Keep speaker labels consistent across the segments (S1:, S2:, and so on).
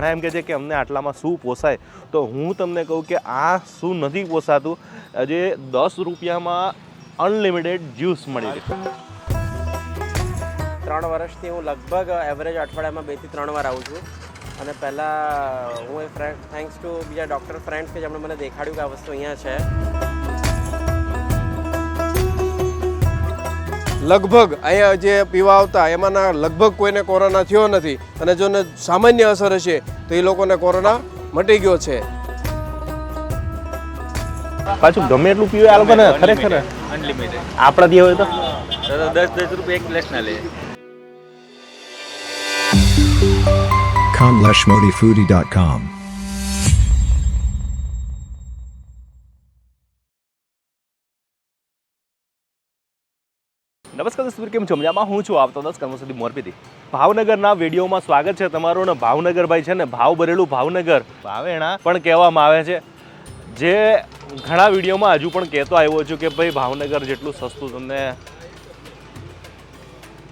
S1: ઘણા એમ કહે છે કે અમને આટલામાં શું પોસાય, તો હું તમને કહું કે આ શું નથી પોસાતું. આજે 10 રૂપિયામાં અનલિમિટેડ જ્યુસ મળી રહે.
S2: 3 વર્ષથી હું લગભગ એવરેજ અઠવાડિયામાં 2 થી 3 વાર આવું છું. અને પહેલાં હું થેન્ક્સ ટુ બીજા ડૉક્ટર ફ્રેન્ડ્સ કે જેમણે મને દેખાડ્યું કે આ વસ્તુ અહીંયા છે.
S3: લગભગ અહીંયા જે પીવા આવતા એમાંના લગભગ કોઈને કોરોના થયો નથી, અને જોને સામાન્ય અસર હશે તો એ લોકોને કોરોના મટી ગયો છે.
S1: પાછું ગમે એટલું પીવે આ લોકોને ખરેખર
S4: અનલિમિટેડ.
S1: આપણાથી હોય તો
S4: 10 રૂપિયા એક ગ્લાસ ના લે.
S5: Kamleshmodifoodie.com
S1: નમસ્કાર દોસ્તો, કેમ છો? મજામાં. હું છું આપતો 10 કર્મો સુધી મોરબીથી. ભાવનગરના વિડીયોમાં સ્વાગત છે તમારું. ને ભાવનગર ભાઈ છે ને, ભાવ ભરેલું ભાવનગર, ભાવેણા પણ કહેવામાં આવે છે. જે ઘણા વિડીયોમાં હજુ પણ કહેતો આવ્યો છું કે ભાઈ ભાવનગર જેટલું સસ્તું તમને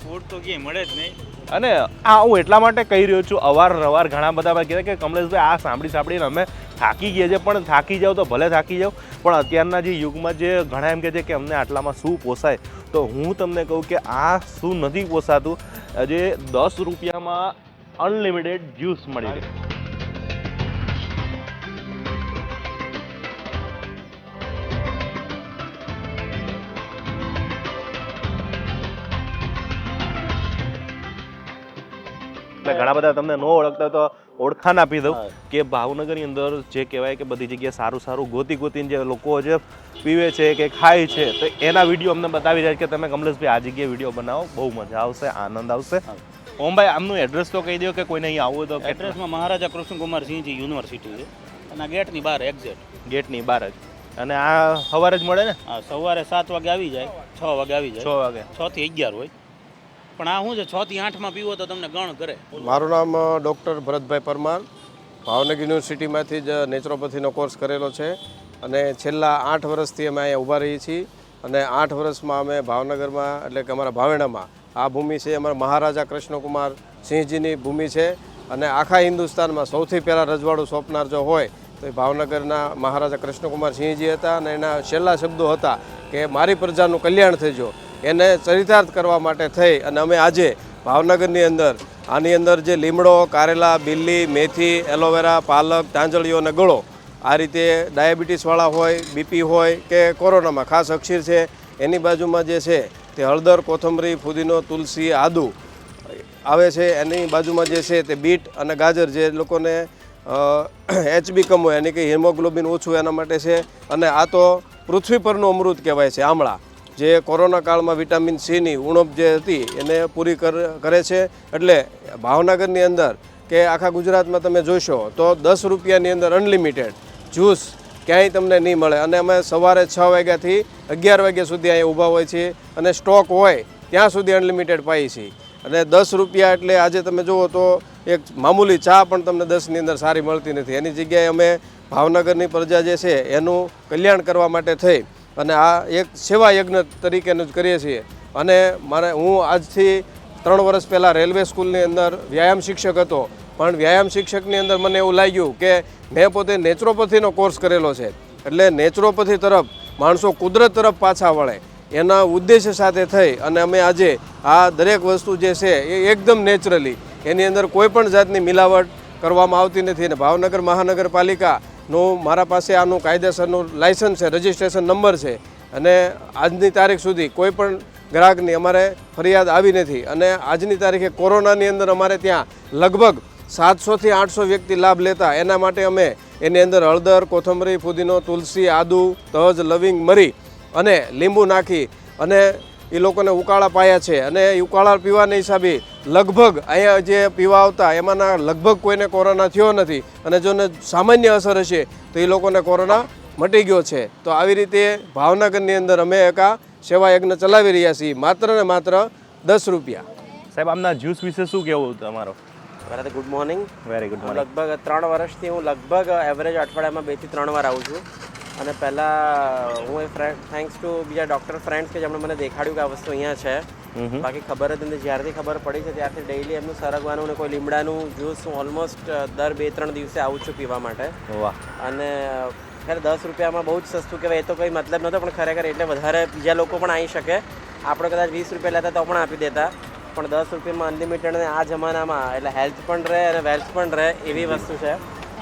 S4: ફૂડ તો ક્યાંય મળે જ નહીં.
S1: અને આ હું એટલા માટે કહી રહ્યો છું, અવારનવાર ઘણા બધા કહેતા કે કમલેશભાઈ આ સાંભળીને અમે થાકી ગયા છે. પણ થાકી જાઓ તો ભલે થાકી જાઓ, પણ અત્યારના જે યુગમાં જે ઘણા એમ કહે છે કે અમને આટલામાં શું પોસાય, તો હું તમને કહું કે આ શું નથી પોસાતું. આજે 10 રૂપિયામાં અનલિમિટેડ જ્યુસ મળી રહે. ઘણા બધા તમને ન ઓળખતા તો ઓળખાણ આપી દઉં કે ભાવનગરની અંદર જે કહેવાય કે બધી જગ્યાએ સારું સારું ગોતીને જે લોકો જે પીવે છે કે ખાય છે, તો એના વિડીયો અમને બતાવી જાય કે તમે કમલેશભાઈ આ જગ્યાએ વિડીયો બનાવો, બહુ મજા આવશે, આનંદ આવશે. ઓમભાઈ આમનું એડ્રેસ તો કહી દો કે કોઈને અહીં આવવું હોય તો.
S4: એડ્રેસમાં મહારાજા કૃષ્ણકુમારસિંહજી યુનિવર્સિટી છે અને ગેટની બહાર એક્ઝેક્ટ.
S1: ગેટની બહાર જ. અને આ સવારે જ મળે ને?
S4: હા, સવારે 7 વાગે આવી જાય, 6 વાગે આવી જાય.
S1: 6 વાગે
S4: 6 થી 11 હોય. પણ આ શું છે, 6 થી 8 માં પીવો તો તમને ગણ કરે.
S3: મારું નામ ડૉક્ટર ભરતભાઈ પરમાર. ભાવનગર યુનિવર્સિટીમાંથી જ નેચરોપેથીનો કોર્સ કરેલો છે, અને છેલ્લા 8 વર્ષથી અમે અહીંયા ઊભા રહીએ છીએ. અને 8 વર્ષમાં અમે ભાવનગરમાં, એટલે કે અમારા ભાવેણામાં, આ ભૂમિ છે અમારા મહારાજા કૃષ્ણકુમાર સિંહજીની ભૂમિ છે. અને આખા હિન્દુસ્તાનમાં સૌથી પહેલાં રજવાડું સોંપનાર જો હોય તો એ ભાવનગરના મહારાજા કૃષ્ણકુમાર સિંહજી હતા. અને એના છેલ્લા શબ્દો હતા કે મારી પ્રજાનું કલ્યાણ થજો. એને ચરિતાર્થ કરવા માટે થઈ અને અમે આજે ભાવનગરની અંદર આની અંદર જે લીમડો, કારેલા, બિલ્લી, મેથી, એલોવેરા, પાલક, તાંજળીઓ અને ગળો, આ રીતે ડાયાબિટીસવાળા હોય, બીપી હોય કે કોરોનામાં ખાસ અક્ષીર છે, એની બાજુમાં જે છે તે હળદર, કોથમરી, ફુદીનો, તુલસી, આદુ આવે છે. એની બાજુમાં જે છે તે બીટ અને ગાજર, જે લોકોને HB કમ હોય, એટલે કે હિમોગ્લોબિન ઓછું, એના માટે છે. અને આ તો પૃથ્વી પરનું અમૃત કહેવાય છે આમળા, જે કોરોના કાળમાં વિટામિન સીની ઉણપ જે હતી એને પૂરી કરે છે. એટલે ભાવનગરની અંદર કે આખા ગુજરાતમાં તમે જોશો તો 10 રૂપિયાની અંદર અનલિમિટેડ જ્યુસ ક્યાંય તમને નહીં મળે. અને અમે સવારે 6 વાગ્યાથી 11 વાગ્યા સુધી અહીંયા ઊભા હોય છીએ, અને સ્ટોક હોય ત્યાં સુધી અનલિમિટેડ પાઈએ છીએ. અને 10 રૂપિયા એટલે આજે તમે જુઓ તો એક મામૂલી ચા પણ તમને 10ની અંદર સારી મળતી નથી. એની જગ્યાએ અમે ભાવનગરની પ્રજા જે છે એનું કલ્યાણ કરવા માટે થઈ અને આ એક સેવા યજ્ઞ તરીકેનું જ કરીએ છીએ. અને હું આજથી 3 વર્ષ પહેલાં રેલવે સ્કૂલની અંદર વ્યાયામ શિક્ષક હતો, પણ વ્યાયામ શિક્ષકની અંદર મને એવું લાગ્યું કે મેં પોતે નેચરોપેથીનો કોર્સ કરેલો છે, એટલે નેચરોપેથી તરફ માણસો કુદરત તરફ પાછા વળે એના ઉદ્દેશ્ય સાથે થઈ અને અમે આજે આ દરેક વસ્તુ જે છે એ એકદમ નેચરલી, એની અંદર કોઈ પણ જાતની મિલાવટ કરવામાં આવતી નથી. અને ભાવનગર મહાનગરપાલિકાનું મારા પાસે આનું કાયદેસરનું લાયસન્સ છે, રજિસ્ટ્રેશન નંબર છે, અને આજની તારીખ સુધી કોઈ પણ ગ્રાહકની અમારે ફરિયાદ આવી નથી. અને આજની તારીખે કોરોનાની અંદર અમારે ત્યાં લગભગ 700 થી 800 વ્યક્તિ લાભ લેતા. એના માટે અમે એની અંદર હળદર, કોથમરી, ફુદીનો, તુલસી, આદુ, તજ, લવિંગ, મરી અને લીંબુ નાખી અને એ લોકોને ઉકાળા પાયા છે. અને એ ઉકાળા પીવાના હિસાબે લગભગ અહીંયા જે પીવા આવતા એમાંના લગભગ કોઈને કોરોના થયો નથી, અને જોને સામાન્ય અસર હશે તો એ લોકોને કોરોના મટી ગયો છે. તો આવી રીતે ભાવનગરની અંદર અમે એક આ સેવા યજ્ઞ ચલાવી રહ્યા છીએ, માત્ર ને માત્ર 10 રૂપિયા.
S1: સાહેબ આમના જ્યુસ વિશે શું કહેવું તમારો?
S2: પહેલાં તો good morning.
S1: Very good morning.
S2: લગભગ 3 વર્ષથી હું લગભગ એવરેજ અઠવાડિયામાં 2 થી 3 વાર આવું છું. અને પહેલાં હું થેન્ક્સ ટુ બીજા ડૉક્ટર ફ્રેન્ડ્સ કે જેમણે મને દેખાડ્યું કે આ વસ્તુ અહીંયા છે. બાકી ખબર જ નથી. જ્યારથી ખબર પડી છે ત્યારથી ડેઈલી એમનું સરગવાનું ને કોઈ લીમડાનું જ્યુસ હું ઓલમોસ્ટ દર 2-3 દિવસે આવું છું પીવા માટે.
S1: વાહ.
S2: અને ખરેખર 10 રૂપિયામાં બહુ જ સસ્તું કહેવાય. એ તો કંઈ મતલબ નહોતો, પણ ખરેખર એટલે વધારે બીજા લોકો પણ આવી શકે. આપણે કદાચ 20 રૂપિયા લેતા તો પણ આપી દેતા, પણ 10 રૂપિયામાં અનલિમિટેડ ને આ જમાનામાં એટલે હેલ્થ પણ રહે અને વેલ્થ પણ રહે એવી વસ્તુ છે.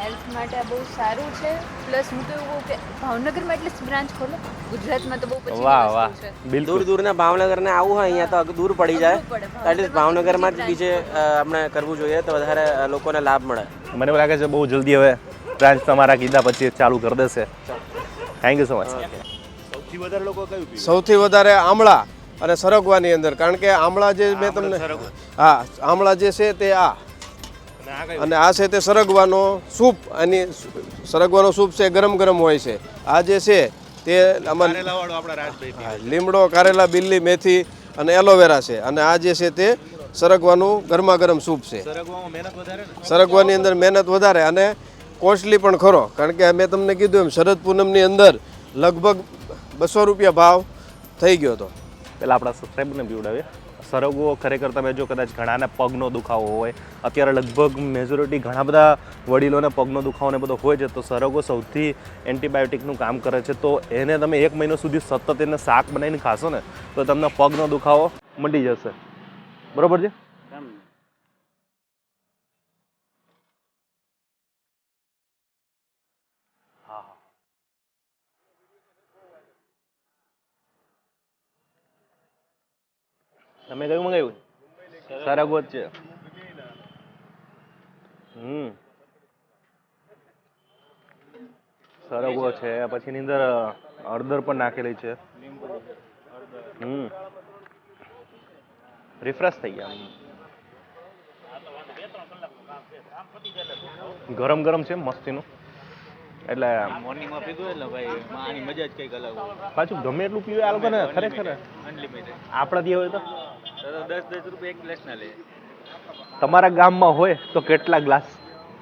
S5: હેલ્થ માટે આ બહુ સારું છે. પ્લસ હું તો એવું કહું કે ભાવનગરમાં એટલીસ્ટ બ્રાન્ચ ખોલો, ગુજરાતમાં તો બહુ પછી
S1: વાહ વાહ,
S2: દૂર
S1: બિલકુલ.
S2: દૂરના ભાવનગરને આવવું હોય અહીંયા તો દૂર પડી જાય.
S5: અઘરું પડે.
S2: એટલીસ્ટ ભાવનગરમાં જ બીજે આપણે કરવું જોઈએ તો વધારે લોકોને લાભ મળે.
S1: મને એવું લાગે છે બહુ જલ્દી હવે બ્રાન્ચ તમારા કીધા પછી ચાલુ કરી દેશે. Thank you so much. સૌથી વધારે લોકો કયું પીવે?
S3: સૌથી વધારે આમળા અને સરગવાની અંદર, કારણ કે આમળા જે મેં તમને હા આમળા જે છે તે આ અને આ છે તે સરગવાનો સૂપ. આની સરગવાનો સૂપ છે ગરમ ગરમ હોય છે. આ જે છે તે આમાં લીમડો, કારેલા, બિલ્લી, મેથી અને એલોવેરા છે. અને આ જે છે તે સરગવાનું ગરમા ગરમ સૂપ છે. સરગવાની અંદર મહેનત વધારે અને કોસ્ટલી પણ ખરો, કારણ કે મેં તમને કીધું એમ શરદ પૂનમની અંદર લગભગ 200 રૂપિયા ભાવ થઈ ગયો હતો.
S1: પહેલાં આપણા સબસ્ક્રાઈબરને પીવડાવીએ. સરગવો ખરેખર તમે જો કદાચ ઘણાને પગનો દુખાવો હોય, અત્યારે લગભગ મેજોરિટી ઘણા બધા વડીલોને પગનો દુખાવો ને બધો હોય છે, તો સરગવો સૌથી એન્ટીબાયોટિકનું કામ કરે છે. તો એને તમે 1 મહિનો સુધી સતત એને શાક બનાવીને ખાશો ને તો તમને પગનો દુખાવો મટી જશે. બરોબર છે? તમે કયું મંગાવ્યું? સરગવો જ છે. સરગવો છે, પછી એની અંદર હળદર પણ નાખેલી છે. રિફ્રેશ થઈ ગયા. ગરમ ગરમ છે મસ્તીનું. એટલે
S4: મોર્નિંગમાં પીધું એટલે ભાઈ આની મજા જ કંઈક અલગ હોય.
S1: પાછું ગમે એટલું પીવે આ લોકોને ખરેખર.
S4: અનલિમિટેડ.
S1: આપણા ત્યાં હોય તો
S4: 10 રૂપિયા એક ગ્લાસ ના લે.
S1: તમારા ગામમાં હોય તો કેટલા ગ્લાસ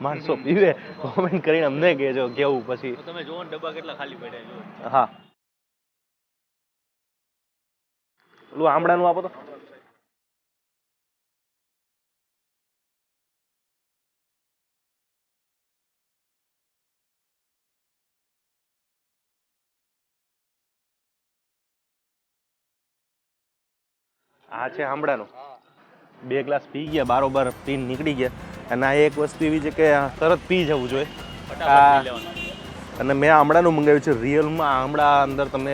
S1: માણસો પીવે કોમેન્ટ કરીને અમને કહેજો કેવું. પછી
S4: તમે જોવો ને ડબ્બા કેટલા ખાલી પડ્યા.
S1: હા, પેલું આમળાનું આપો તો. આ છે આમળાનું. 2 ગ્લાસ પી ગયા, બારોબાર પીને નીકળી ગયા. અને આ એક વસ્તુ એવી છે કે તરત પી જવું જોઈએ. અને મેં આમળાનું મંગાવ્યું છે. રિયલમાં આમળા અંદર તમે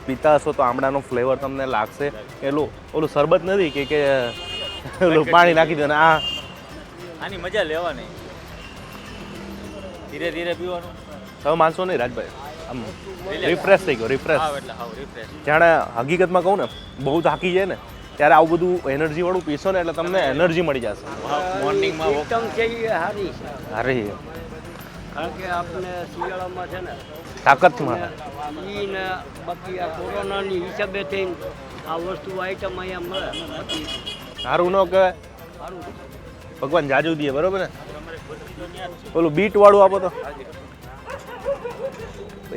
S1: પીતા હશો તો આમળાનો ફ્લેવર તમને લાગશે. એલું ઓલું શરબત નથી કે ઓલું પાણી નાખી દે ને આ
S4: આની મજા લેવાની. ધીરે ધીરે પીવાનું.
S1: તમે માનશો નહીં રાજભાઈ, આમ રિફ્રેશ થઈ ગયો. રિફ્રેશ
S4: એટલે હાવ રિફ્રેશ.
S1: જાણે હકીકતમાં કહું ને બહુ થાકી જાય ને ત્યારે આવું બધું એનર્જી વાળું પીશો ને એટલે તમને એનર્જી મળી જશે.
S4: મોર્નિંગમાં
S6: સિસ્ટમ છે એ સારી છે,
S1: અરે
S6: કારણ કે આપણે શિયાળામાં છે ને
S1: તાકાતમાં
S6: ઈ ને બાકી આ કોરોનાની હિસાબે થઈને આ વસ્તુ આઈટમ અહીંયા મળે. બાકી
S1: સારું ન કહેવાય.
S6: સારું
S1: ભગવાન જાજુ દે. બરોબર ને? ઓલું બીટ વાળું આપો તો.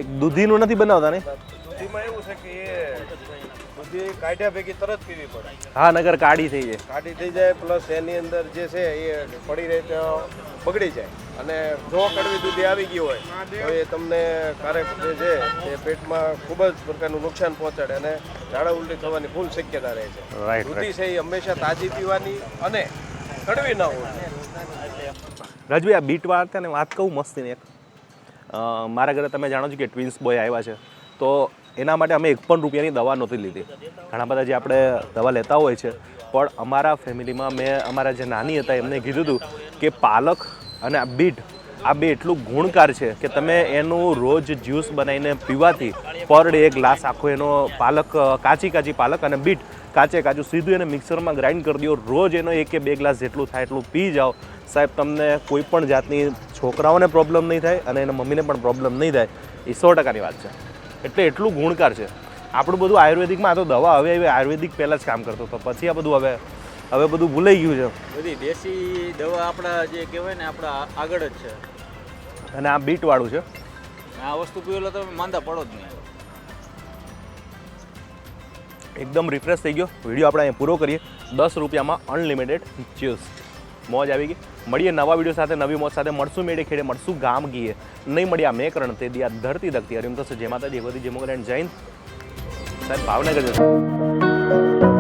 S1: એક દૂધીનું નથી બનાવતા ને?
S3: દૂધીમાં એવું છે કે એ દૂધી કાઢ્યા ભેગી તરત પીવી પડે.
S1: હા, નગર કાઢી થઈ જાય.
S3: કાઢી થઈ જાય, પ્લસ એની અંદર જે છે એ પડી રહે તો બગડી જાય. અને જો કડવી દૂધી આવી ગઈ હોય તો એ તમને ક્યારેક જે છે એ પેટમાં ખૂબ જ પ્રકારનું નુકસાન પહોંચાડે અને ઝાડા ઉલટી થવાની ફૂલ શક્યતા રહે છે.
S1: રાઈટ
S3: દૂધી છે એ હંમેશા તાજી પીવાની અને કડવી ના હોય.
S1: રાજભાઈ, આ બીટ વાત છે ને વાત કહું મસ્તીની એક. મારા ઘરે તમે જાણો છો કે ટ્વિન્સ બોય આવ્યા છે, તો એના માટે અમે 1 પણ રૂપિયાની દવા નહોતી લીધી. ઘણા બધા જે આપણે દવા લેતા હોય છે, પણ અમારા ફેમિલીમાં મેં અમારા જે નાની હતા એમને કીધું હતું કે પાલક અને આ બીટ આ બે એટલું ગુણકાર છે કે તમે એનું રોજ જ્યુસ બનાવીને પીવાથી પર ડે 1 ગ્લાસ આખો એનો પાલક, કાચી પાલક અને બીટ કાચું સીધું એને મિક્સરમાં ગ્રાઇન્ડ કરી દો. રોજ એનો 1 કે 2 ગ્લાસ જેટલું થાય એટલું પી જાઓ. સાહેબ, તમને કોઈ પણ જાતની છોકરાઓને પ્રોબ્લેમ નહીં થાય અને એના મમ્મીને પણ પ્રોબ્લેમ નહીં થાય. એ 100%ની વાત છે. એટલે એટલું ગુણકાર છે. આપણું બધું આયુર્વેદિકમાં આ તો દવા હવે આયુર્વેદિક પહેલાં જ કામ કરતો હતો, પછી આ બધું હવે બધું ભૂલાઈ ગયું છે.
S4: બધી દેશી દવા આપણા જે કહેવાય ને આપણા આગળ જ છે.
S1: અને આ બીટવાળું છે.
S4: આ વસ્તુ પીવેલો તમે માંદા પડો જ નહીં.
S1: એકદમ રિફ્રેશ થઈ ગયો. વિડીયો આપણે અહીંયા પૂરો કરીએ. 10 રૂપિયામાં અનલિમિટેડ જ્યુસ. મોજ આવી ગઈ. મળીએ નવા વિડીયો સાથે, નવી મોજ સાથે. મળશું મેળે ખેડે, મળશું ગામ ગીએ. નહીં મળ્યા મેં કરણ તે દિયા ધરતી દખતી હરિમ તો જય માતાજી, ભગવતી જય મોગલ એન્ડ જૈન સાહેબ ભાવનગર જશે.